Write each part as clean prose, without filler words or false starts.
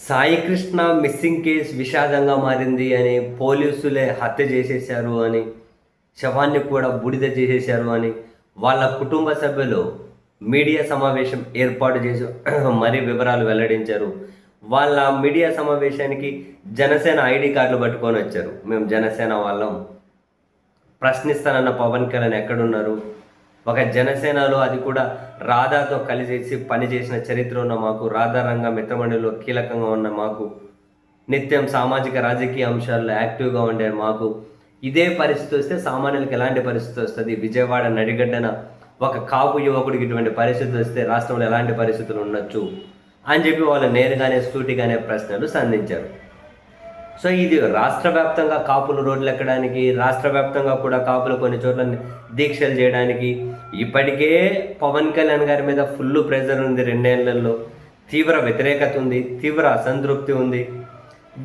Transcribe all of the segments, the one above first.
Saikrishna missing case విషాదంగా మారింది అని, పోలీసులే హత్య చేసేశారు అని, శవాన్ని కూడా బూడిద చేసేశారు అని వాళ్ళ కుటుంబ సభ్యులు మీడియా సమావేశం ఏర్పాటు చేసి మరీ వివరాలు వెల్లడించారు. వాళ్ళ మీడియా సమావేశానికి జనసేన ఐడి కార్డులు పట్టుకొని వచ్చారు. మేము జనసేన వాళ్ళం, ప్రశ్నిస్తానన్న పవన్ కళ్యాణ్ ఎక్కడున్నారు, ఒక జనసేనలో అది కూడా రాధాతో కలిసేసి పనిచేసిన చరిత్ర ఉన్న మాకు, రాధా రంగ మిత్రమండలిలో కీలకంగా ఉన్న మాకు, నిత్యం సామాజిక రాజకీయ అంశాల్లో యాక్టివ్గా ఉండే మాకు ఇదే పరిస్థితి వస్తే సామాన్యులకు ఎలాంటి పరిస్థితి వస్తుంది? విజయవాడ నడిగడ్డన ఒక కాపు యువకుడికి ఇటువంటి పరిస్థితి వస్తే రాష్ట్రంలో ఎలాంటి పరిస్థితులు ఉండొచ్చు అని చెప్పి వాళ్ళు నేరుగానే సూటిగానే ప్రశ్నలు సంధించారు. సో ఇది రాష్ట్ర వ్యాప్తంగా కాపులు రోడ్లు ఎక్కడానికి, రాష్ట్ర వ్యాప్తంగా కూడా కాపులు కొన్ని చోట్ల దీక్షలు చేయడానికి ఇప్పటికే పవన్ కళ్యాణ్ గారి మీద ఫుల్ ప్రెజర్ ఉంది. 2 ఏళ్లలో తీవ్ర వ్యతిరేకత ఉంది, తీవ్ర అసంతృప్తి ఉంది.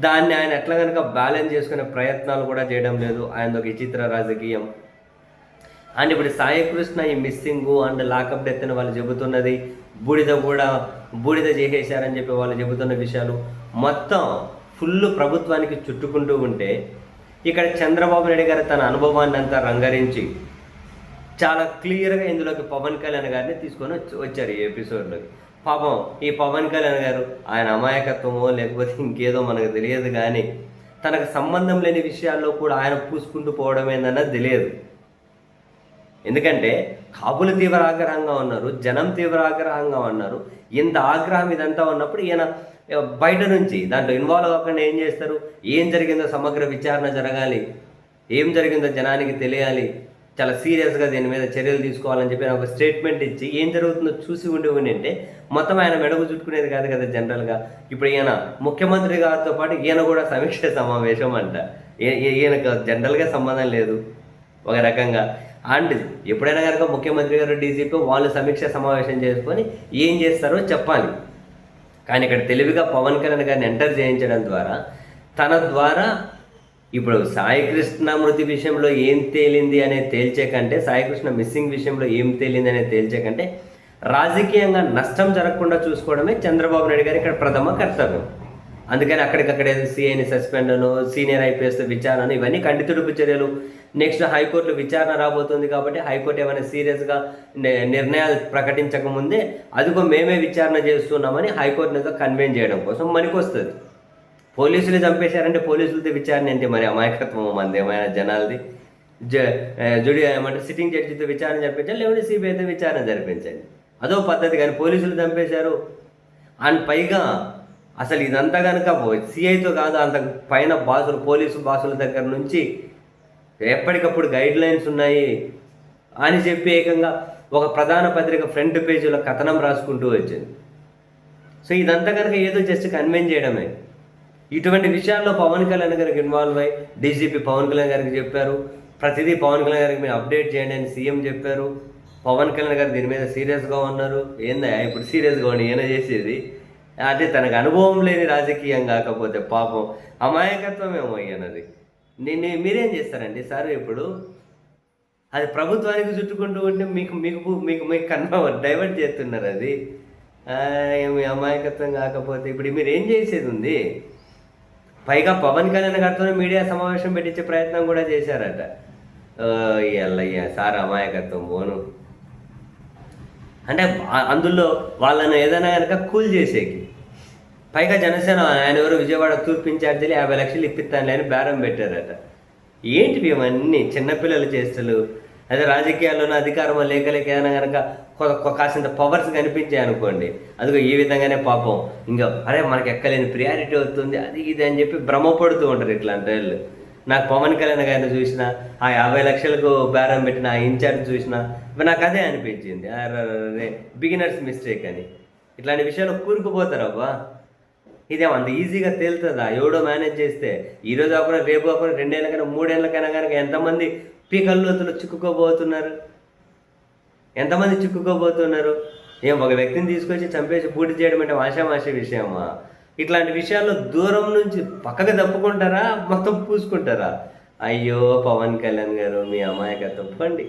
దాన్ని ఆయన ఎట్లా కనుక బ్యాలెన్స్ చేసుకునే ప్రయత్నాలు కూడా చేయడం లేదు. ఆయన ఒక విచిత్ర రాజకీయం. అండ్ ఇప్పుడు సాయికృష్ణ ఈ మిస్సింగ్ అండ్ లాకప్ డెత్ అని వాళ్ళు చెబుతున్నది, బూడిద చేసేశారని చెప్పి వాళ్ళు చెబుతున్న విషయాలు మొత్తం ఫుల్ ప్రభుత్వానికి చుట్టుకుంటూ ఉంటే, ఇక్కడ చంద్రబాబు నాయుడు గారు తన అనుభవాన్ని అంతా రంగరించి చాలా క్లియర్గా ఇందులోకి పవన్ కళ్యాణ్ గారిని తీసుకొని వచ్చారు ఈ ఎపిసోడ్లోకి. పాపం ఈ పవన్ కళ్యాణ్ గారు ఆయన అమాయకత్వమో లేకపోతే ఇంకేదో మనకు తెలియదు, కానీ తనకు సంబంధం లేని విషయాల్లో కూడా ఆయన పూసుకుంటూ పోవడం ఏందన్నది తెలియదు. ఎందుకంటే కాపులు తీవ్ర ఆగ్రహంగా ఉన్నారు, జనం తీవ్ర ఆగ్రహంగా ఉన్నారు. ఇంత ఆగ్రహం ఇదంతా ఉన్నప్పుడు ఈయన బయట నుంచి దాంట్లో ఇన్వాల్వ్ అవ్వకుండా ఏం చేస్తారు? ఏం జరిగిందో సమగ్ర విచారణ జరగాలి, ఏం జరిగిందో జనానికి తెలియాలి, చాలా సీరియస్గా దీని మీద చర్యలు తీసుకోవాలని చెప్పి ఒక స్టేట్మెంట్ ఇచ్చి ఏం జరుగుతుందో చూసి ఉంటే మొత్తం ఆయన మెడకు చుట్టుకునేది కాదు కదా జనరల్గా. ఇప్పుడు ఈయన ముఖ్యమంత్రి గారితో పాటు ఈయన కూడా సమీక్ష సమావేశం అంట. ఈయనకు జనరల్గా సంబంధం లేదు ఒక రకంగా. అండ్ ఎప్పుడైనా కనుక ముఖ్యమంత్రి గారు డీజీపీ వాళ్ళు సమీక్ష సమావేశం చేసుకొని ఏం చేస్తారో చెప్పాలి. కానీ ఇక్కడ తెలివిగా పవన్ కళ్యాణ్ గారిని ఎంటర్ చేయించడం ద్వారా తన ద్వారా ఇప్పుడు సాయికృష్ణ మృతి విషయంలో ఏం తేలింది అనేది తేల్చే కంటే, సాయికృష్ణ మిస్సింగ్ విషయంలో ఏం తేలింది అనేది తేల్చే కంటే రాజకీయంగా నష్టం జరగకుండా చూసుకోవడమే చంద్రబాబు నాయుడు గారు ఇక్కడ ప్రథమ కర్తవ్యం. అందుకని అక్కడికక్కడే సిఐని సస్పెండను, సీనియర్ ఐపీఎస్ విచారణ, ఇవన్నీ కంటితుడుపు చర్యలు. నెక్స్ట్ హైకోర్టులో విచారణ రాబోతుంది కాబట్టి హైకోర్టు ఏమైనా సీరియస్గా నిర్ణయాలు ప్రకటించకముందే అదిగో మేమే విచారణ చేస్తున్నామని హైకోర్టునితో కన్వీన్ చేయడం కోసం మనకొస్తుంది. పోలీసులు చంపేశారంటే పోలీసులతో విచారణ ఏంటి? మరి అమాయకత్వం మంది ఏమైనా జనాలది. ఏమంటే సిట్టింగ్ జడ్జితో విచారణ జరిపించాలి, లేకుంటే సిబిఐతో విచారణ జరిపించండి, అదో పద్ధతి. కానీ పోలీసులు చంపేశారు. అండ్ పైగా అసలు ఇదంతా కనుక సిఐతో కాదు, అంత పైన బాసులు, పోలీసు బాసుల దగ్గర నుంచి ఎప్పటికప్పుడు గైడ్ లైన్స్ ఉన్నాయి అని చెప్పి ఏకంగా ఒక ప్రధాన పత్రిక ఫ్రంట్ పేజీలో కథనం రాసుకుంటూ వచ్చింది. సో ఇదంతా కనుక ఏదో జస్ట్ కన్వీన్ చేయడమే. ఇటువంటి విషయాల్లో పవన్ కళ్యాణ్ గారికి ఇన్వాల్వ్ అయ్యి డీజీపీ పవన్ కళ్యాణ్ గారికి చెప్పారు, ప్రతిదీ పవన్ కళ్యాణ్ గారికి మీరు అప్డేట్ చేయండి అని సీఎం చెప్పారు. పవన్ కళ్యాణ్ గారు దీని మీద సీరియస్గా ఉన్నారు. ఏందా ఇప్పుడు సీరియస్గా ఉండి ఈయన చేసేది? అంటే తనకు అనుభవం లేని రాజకీయం కాకపోతే పాపం అమాయకత్వం ఏమో అయ్యనది. మీరేం చేస్తారండి సార్? ఇప్పుడు అది ప్రభుత్వానికి చుట్టుకుంటూ ఉంటే మీకు మీకు మీకు మీకు కన్నా డైవర్ట్ చేస్తున్నారు. అది ఏమి అమాయకత్వం కాకపోతే ఇప్పుడు మీరు ఏం చేసేది ఉంది? పైగా పవన్ కళ్యాణ్ గారితోనే మీడియా సమావేశం పెట్టించే ప్రయత్నం కూడా చేశారట. ఎల్లయ్య సార్ అమాయకత్వం పోను అంటే అందులో వాళ్ళను ఏదైనా కనుక కూల్ చేసేకి. పైగా జనసేన ఆయన ఎవరు విజయవాడ తూర్పు ఇన్ఛార్జీలు 50 లక్షలు ఇప్పిస్తానులే అని బేరం పెట్టారట. ఏంటివి ఇవన్నీ చిన్నపిల్లలు చేష్టలు? అదే రాజకీయాల్లోనూ అధికారం లేక ఏదైనా కనుక కాసింత పవర్స్ కనిపించాయి అనుకోండి, అదిగో ఈ విధంగానే పాపం ఇంకా అరే మనకి ఎక్కలేని ప్రియారిటీ అవుతుంది అది ఇది అని చెప్పి భ్రమపడుతూ ఉంటారు ఇట్లాంటి వాళ్ళు. నాకు పవన్ కళ్యాణ్ గారిని చూసినా, ఆ 50 లక్షలకు బేరం పెట్టిన ఆ ఇన్ఛార్జ్ చూసినా నాకు అదే అనిపించింది, అరే బిగినర్స్ మిస్టేక్ అని. ఇట్లాంటి విషయాలు కూరుకుపోతారబ్బా. ఇదేమో అంత ఈజీగా తేలుతుందా? ఎవడో మేనేజ్ చేస్తే ఈరోజు కాకుండా రేపు కాకుండా 2 ఏళ్ళకైనా 3 ఏళ్ళకైనా కనుక ఎంతమంది పీకల్లోతులు చిక్కుకోబోతున్నారు? ఎంతమంది చిక్కుకోబోతున్నారు? ఏం ఒక వ్యక్తిని తీసుకొచ్చి చంపేసి పూర్తి చేయడం అంటే ఆషామాషి విషయమా? ఇట్లాంటి విషయాల్లో దూరం నుంచి పక్కగా తప్పుకుంటారా, మొత్తం పూసుకుంటారా? అయ్యో పవన్ కళ్యాణ్ గారు మీ అమాయకత్వం పండి.